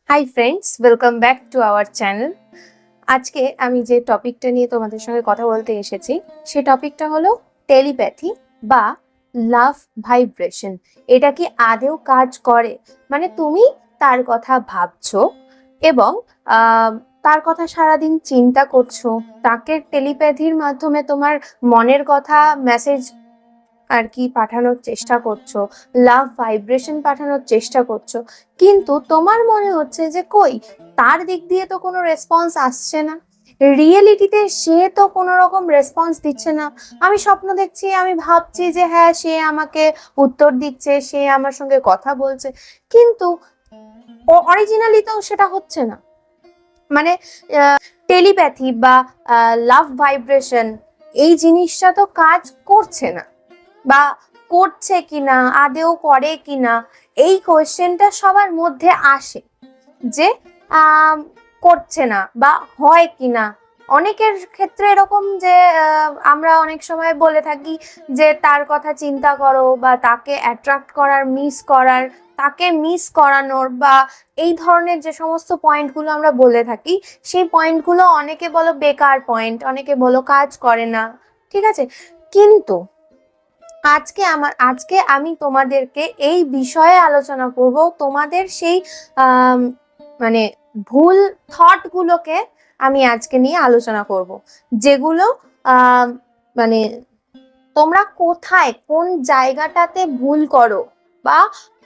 Hi friends, welcome back to our channel. আজকে আমি যে টপিকটা নিয়ে তোমাদের সঙ্গে কথা বলতে এসেছি সে টপিকটা হলো টেলিপ্যাথি বা লাভ ভাইব্রেশন। এটা কি আদেও কাজ করে? মানে তুমি তার কথা ভাবছো এবং তার কথা সারাদিন চিন্তা করছো, তাকে টেলিপ্যাথির মাধ্যমে তোমার মনের কথা মেসেজ আর কি পাঠানোর চেষ্টা করছো, লাভ ভাইব্রেশন পাঠানোর চেষ্টা করছো, কিন্তু তোমার মনে হচ্ছে যে কই তার দিক দিয়ে তো কোনো রেসপন্স আসছে না, রিয়েলিটিতে সে তো কোনো রকম রেসপন্স দিচ্ছে না। আমি স্বপ্ন দেখছি, আমি ভাবছি যে হ্যাঁ সে আমাকে উত্তর দিচ্ছে, সে আমার সঙ্গে কথা বলছে, কিন্তু অরিজিনালি তো সেটা হচ্ছে না। মানে টেলিপ্যাথি বা লাভ ভাইব্রেশন এই জিনিসটা তো কাজ করছে না, বা করছে কিনা, আদেও করে কিনা, এই কোয়েশ্চেনটা সবার মধ্যে আসে যে করছে না বা হয় কিনা। অনেকের ক্ষেত্রে এরকম যে আমরা অনেক সময় বলে থাকি যে তার কথা চিন্তা করো বা তাকে অ্যাট্রাক্ট করার, তাকে মিস করানোর বা এই ধরনের যে সমস্ত পয়েন্টগুলো আমরা বলে থাকি, সেই পয়েন্টগুলো অনেকে বলো বেকার পয়েন্ট, অনেকে বলো কাজ করে না, ঠিক আছে। কিন্তু আজকে আমি তোমাদেরকে এই বিষয়ে আলোচনা করব, তোমাদের সেই মানে ভুল থট গুলোকে আমি আজকে নিয়ে আলোচনা করব, যেগুলো মানে তোমরা কোথায়, কোন জায়গাটাতে ভুল করো বা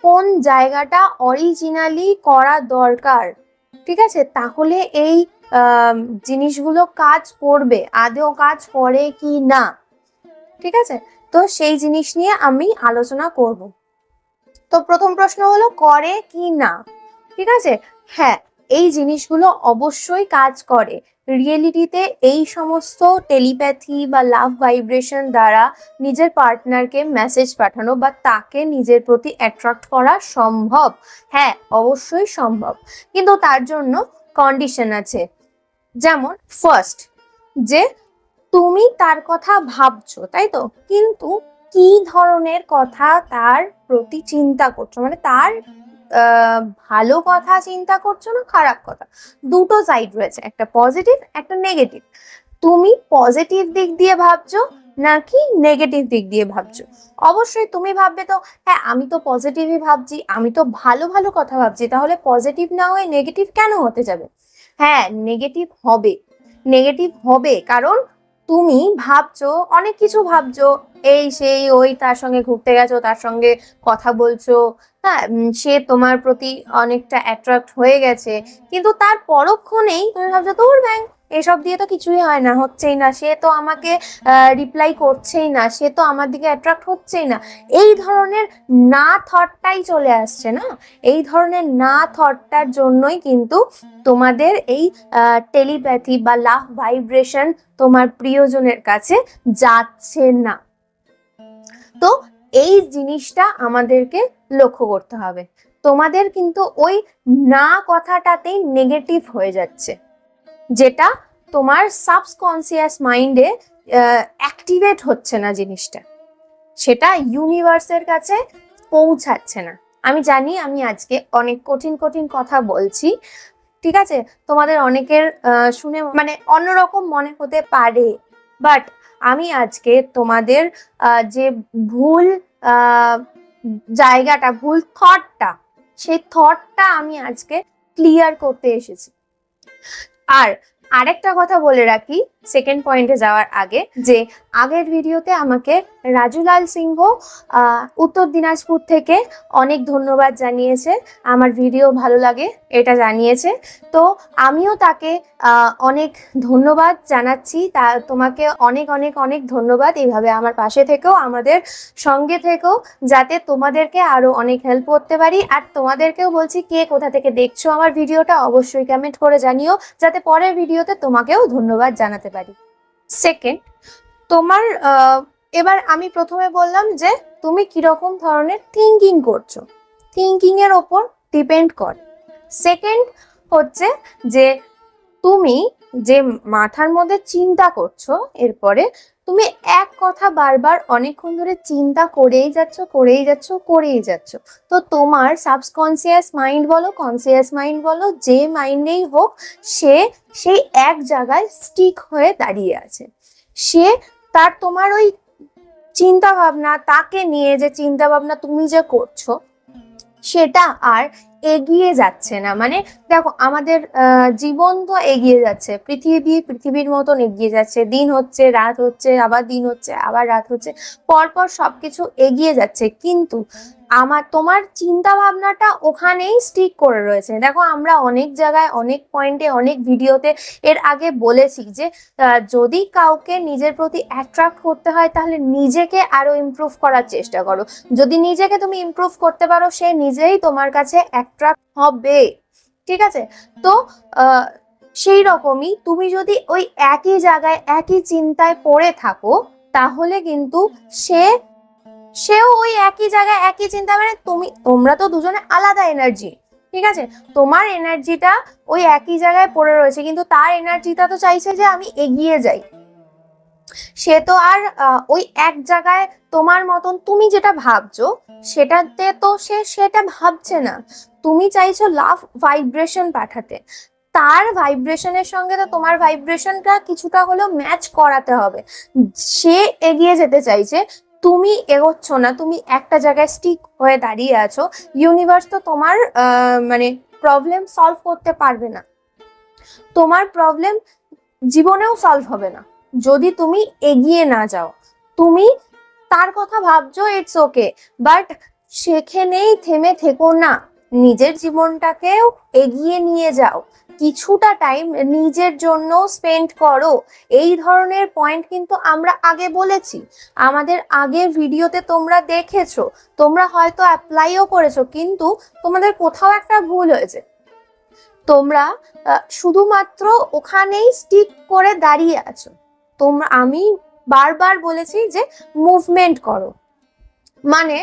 কোন জায়গাটা অরিজিনালি করা দরকার, ঠিক আছে। তাহলে এই জিনিসগুলো কাজ করবে, আদৌ কাজ করে কি না, ঠিক আছে। তো সেই জিনিস নিয়ে আমি আলোচনা করব। তো প্রথম প্রশ্ন হলো করে কি না, ঠিক আছে। হ্যাঁ, এই জিনিসগুলো অবশ্যই কাজ করে। রিয়েলিটিতে এই সমস্ত টেলিপ্যাথি বা লাভ ভাইব্রেশন দ্বারা নিজের পার্টনারকে মেসেজ পাঠানো বা তাকে নিজের প্রতি অ্যাট্রাক্ট করা সম্ভব। হ্যাঁ, অবশ্যই সম্ভব, কিন্তু তার জন্য কন্ডিশন আছে। যেমন ফার্স্ট, যে তুমি তার কথা ভাবছো, তাই তো, কিন্তু কি ধরনের কথা তার প্রতি চিন্তা করছো, মানে তার ভালো কথা চিন্তা করছো না খারাপ কথা। দুটো সাইড রয়েছে, একটা পজিটিভ একটা নেগেটিভ। তুমি পজিটিভ দিক দিয়ে ভাবছো নাকি নেগেটিভ দিক দিয়ে ভাবছো? অবশ্যই তুমি ভাববে তো হ্যাঁ আমি তো পজিটিভই ভাবছি, আমি তো ভালো ভালো কথা ভাবছি, তাহলে পজিটিভ না হয়ে নেগেটিভ কেন হতে যাবে? হ্যাঁ, নেগেটিভ হবে কারণ তুমি ভাবছো, অনেক কিছু ভাবছো, এই সেই ওই, তার সঙ্গে ঘুরতে গেছো, তার সঙ্গে কথা বলছো, হ্যাঁ সে তোমার প্রতি অনেকটা অ্যাট্রাক্ট হয়ে গেছে, কিন্তু তার পরক্ষণেই তুমি ভাবছো তোর ব্যাং, এসব দিয়ে তো কিছুই হয় না, হচ্ছেই না, সে তো আমাকে রিপ্লাই করছেই না, সে তো আমার দিকে অ্যাট্রাক্ট হচ্ছেই না। এই ধরনের না থটটাই চলে আসছে না, এই ধরনের না থটটার জন্যই কিন্তু তোমাদের এই টেলিপ্যাথি বা লাভ ভাইব্রেশন তোমার প্রিয়জনের কাছে যাচ্ছে না। তো এই জিনিসটা আমাদেরকে লক্ষ্য করতে হবে। তোমাদের কিন্তু ওই না কথাটাতেই নেগেটিভ হয়ে যাচ্ছে, যেটা তোমার সাবকনসিয়াস মাইন্ডে অ্যাক্টিভেট হচ্ছে না জিনিসটা, সেটা ইউনিভার্সের কাছে পৌঁছাচ্ছে না। আমি জানি আমি আজকে অনেক কঠিন কঠিন কথা বলছি, ঠিক আছে, তোমাদের অনেকের শুনে মানে অন্যরকম মনে হতে পারে, বাট আমি আজকে তোমাদের যে ভুল জায়গাটা, ভুল থটটা, সেই থটটা আমি আজকে ক্লিয়ার করতে এসেছি। আর আরেকটা কথা বলে রাখি সেকেন্ড পয়েন্টে যাওয়ার আগে, যে আগের ভিডিওতে আমাকে রাজুলাল সিংহ উত্তর দিনাজপুর থেকে অনেক ধন্যবাদ জানিয়েছে, আমার ভিডিও ভালো লাগে এটা জানিয়েছে। তো আমিও তাকে অনেক ধন্যবাদ জানাচ্ছি, তোমাকে অনেক অনেক অনেক ধন্যবাদ, এইভাবে আমার পাশে থেকেও, আমাদের সঙ্গে থেকেও, যাতে তোমাদেরকে আরো অনেক হেল্প করতে পারি। আর তোমাদেরকেও বলছি, কে কোথা থেকে দেখছো আমার ভিডিওটা অবশ্যই কমেন্ট করে জানিও, যাতে পরের ভিডিওতে তোমাকেও ধন্যবাদ জানাতে পারি। সেকেন্ড, তোমার এবার আমি প্রথমে বললাম যে তুমি কিরকম ধরনের থিঙ্কিং করছো, থিঙ্কিং এর ওপর ডিপেন্ড করে। সেকেন্ড হচ্ছে যে তুমি যে মাথার মধ্যে চিন্তা করছো, এরপরে তুমি এক কথা বারবার অনেকক্ষণ ধরে চিন্তা করেই যাচ্ছ। তো তোমার সাবকনসিয়াস মাইন্ড বলো, কনসিয়াস মাইন্ড বলো, যে মাইন্ডেই হোক, সে সেই এক জায়গায় স্টিক হয়ে দাঁড়িয়ে আছে। সে তোমার ওই চিন্তা ভাবনা, তাকে নিয়ে যে চিন্তা ভাবনা তুমি যে করছো, সেটা আর এগিয়ে যাচ্ছে না। মানে দেখো, আমাদের জীবন তো এগিয়ে যাচ্ছে, পৃথিবীর মতন এগিয়ে যাচ্ছে। দিন হচ্ছে, রাত হচ্ছে, আবার দিন হচ্ছে, আবার রাত হচ্ছে, পরপর সবকিছু এগিয়ে যাচ্ছে, কিন্তু তোমার চিন্তা ভাবনাটা ওখানেই স্টিক করে রয়েছে। দেখো, আমরা অনেক জায়গায়, অনেক পয়েন্টে, অনেক ভিডিওতে এর আগে বলেছি যে যদি কাউকে নিজের প্রতি অ্যাট্রাক্ট করতে হয়, তাহলে নিজেকে আরো ইমপ্রুভ করার চেষ্টা করো। যদি নিজেকে তুমি ইমপ্রুভ করতে পারো, সে নিজেই তোমার কাছে অ্যাট্রাক্ট হবে। ঠিক আছে? তো সেই রকমই তুমি যদি ওই একই জায়গায় একই চিন্তায় পড়ে থাকো, তাহলে কিন্তু সেও ওই একই জায়গায় একই চিন্তা, মানে তোমরা তো দুজনে আলাদা এনার্জি। ঠিক আছে? তোমার এনার্জিটা ওই একই জায়গায় পড়ে রয়েছে, কিন্তু তার এনার্জিটা তো চাইছে যে আমি এগিয়ে যাই। সে তো আর ওই এক জায়গায় তোমার মতন তুমি যেটা ভাবছো সেটাতে তো সেটা ভাবছে না। তুমি চাইছো লাভ ভাইব্রেশন পাঠাতে, তার ভাইব্রেশনের সঙ্গে তো তোমার ভাইব্রেশনটা কিছুটা হলেও ম্যাচ করাতে হবে। সে এগিয়ে যেতে চাইছে, তুমি এগোচ্ছ না, তুমি একটা জায়গায় স্টিক হয়ে দাঁড়িয়ে আছো। ইউনিভার্স তো তোমার মানে প্রবলেম সলভ করতে পারবে না, তোমার প্রবলেম জীবনেও সলভ হবে না যদি তুমি এগিয়ে না যাও। তুমি তার কথা ভাবছো, ইটস ওকে, বাট সেখানেই থেমে থেকো না, নিজের জীবনটাকেও এগিয়ে নিয়ে যাও। কিছুটা টাইম নিজের জন্য স্পেন্ড করো। এই ধরনের পয়েন্ট কিন্তু আমরা আগে বলেছি, আমাদের আগের ভিডিওতে তোমরা দেখেছো, তোমরা হয়তো অ্যাপ্লাইও করেছো, কিন্তু তোমাদের কোথাও একটা ভুল হয়েছে। তোমরা শুধুমাত্র ওখানেই স্টিক করে দাঁড়িয়ে আছো। আমি বারবার বলেছি যে মুভমেন্ট করো, মানে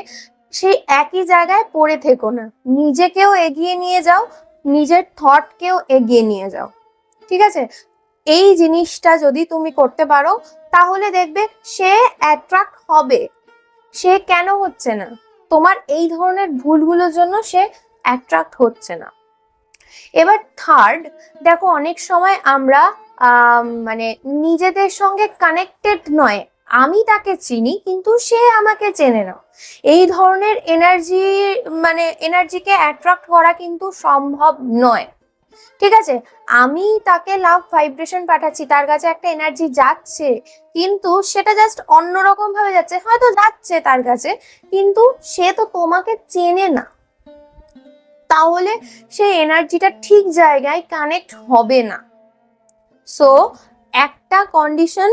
সেই একই জায়গায় পড়ে থেকো না, নিজেকেও এগিয়ে নিয়ে যাও, নিজের থটকেও এগিয়ে নিয়ে যাও। ঠিক আছে? এই জিনিসটা যদি তুমি করতে পারো, তাহলে দেখবে সে অ্যাট্রাক্ট হবে। সে কেন হচ্ছে না? তোমার এই ধরনের ভুলগুলোর জন্য সে অ্যাট্রাক্ট হচ্ছে না। এবার থার্ড, দেখো, অনেক সময় আমরা মানে নিজেদের সঙ্গে কানেক্টেড নয়, আমি তাকে চিনি কিন্তু সে আমাকে চেনে না, এই ধরনের এনার্জিকে অ্যাট্রাক্ট করা কিন্তু সম্ভব নয়। ঠিক আছে? আমি তাকে লাভ ভাইব্রেশন পাঠাচ্ছি, তার কাছে একটা এনার্জি যাচ্ছে, কিন্তু সেটা জাস্ট অন্যরকম ভাবে যাচ্ছে, হয়তো যাচ্ছে তার কাছে, কিন্তু সে তো তোমাকে চেনে না, তাহলে সেই এনার্জিটা ঠিক জায়গায় কানেক্ট হবে না। সো একটা কন্ডিশন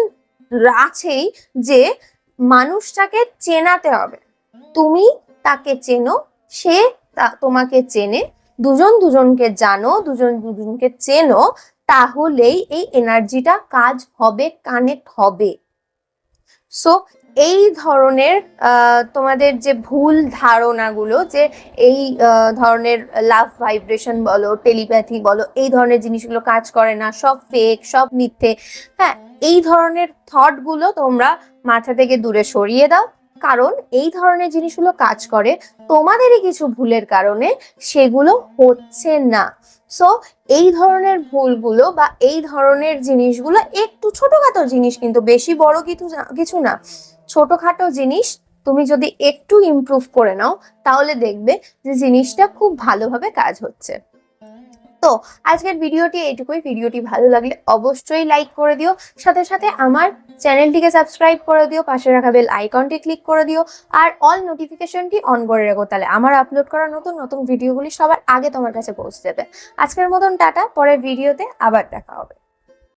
আছেই যে মানুষটাকে চেনাতে হবে। তুমি তাকে চেনো, সে তোমাকে চেনে, দুজন দুজনকে জানো, দুজন দুজনকে চেনো, তাহলেই এই এনার্জিটা কাজ হবে, কানেক্ট হবে। সো এই ধরনের তোমাদের যে ভুল ধারণাগুলো, যে এই ধরনের লাভ ভাইব্রেশন বলো, টেলিপ্যাথি বলো, এই ধরনের জিনিসগুলো কাজ করে না, সব ফেক, সব মিথ্যে, হ্যাঁ, এই ধরনের থটগুলো তোমরা মাথা থেকে দূরে সরিয়ে দাও। কারণ এই ধরনের জিনিসগুলো কাজ করে তোমাদেরই কিছু ভুলের কারণে, সেগুলো হচ্ছে না। সো এই ধরনের ভুলগুলো বা এই ধরনের জিনিসগুলো একটু ছোটখাটো জিনিস, কিন্তু বেশি বড় কিছু না, ছোটখাটো জিনিস তুমি যদি একটু ইমপ্রুভ করে নাও, তাহলে দেখবে যে জিনিসটা খুব ভালোভাবে কাজ হচ্ছে। তো আজকের ভিডিওটি এইটুকুই। ভিডিওটি ভালো লাগলে অবশ্যই লাইক করে দিও, সাথে সাথে আমার চ্যানেলটিকে সাবস্ক্রাইব করে দিও, পাশে রাখা বেল আইকনটি ক্লিক করে দিও, আর অল নোটিফিকেশনটি অন করে রাখো, তাহলে আমার আপলোড করা নতুন নতুন ভিডিওগুলি সবার আগে তোমার কাছে পৌঁছে যাবে। আজকের মতন টাটা, পরের ভিডিওতে আবার দেখা হবে।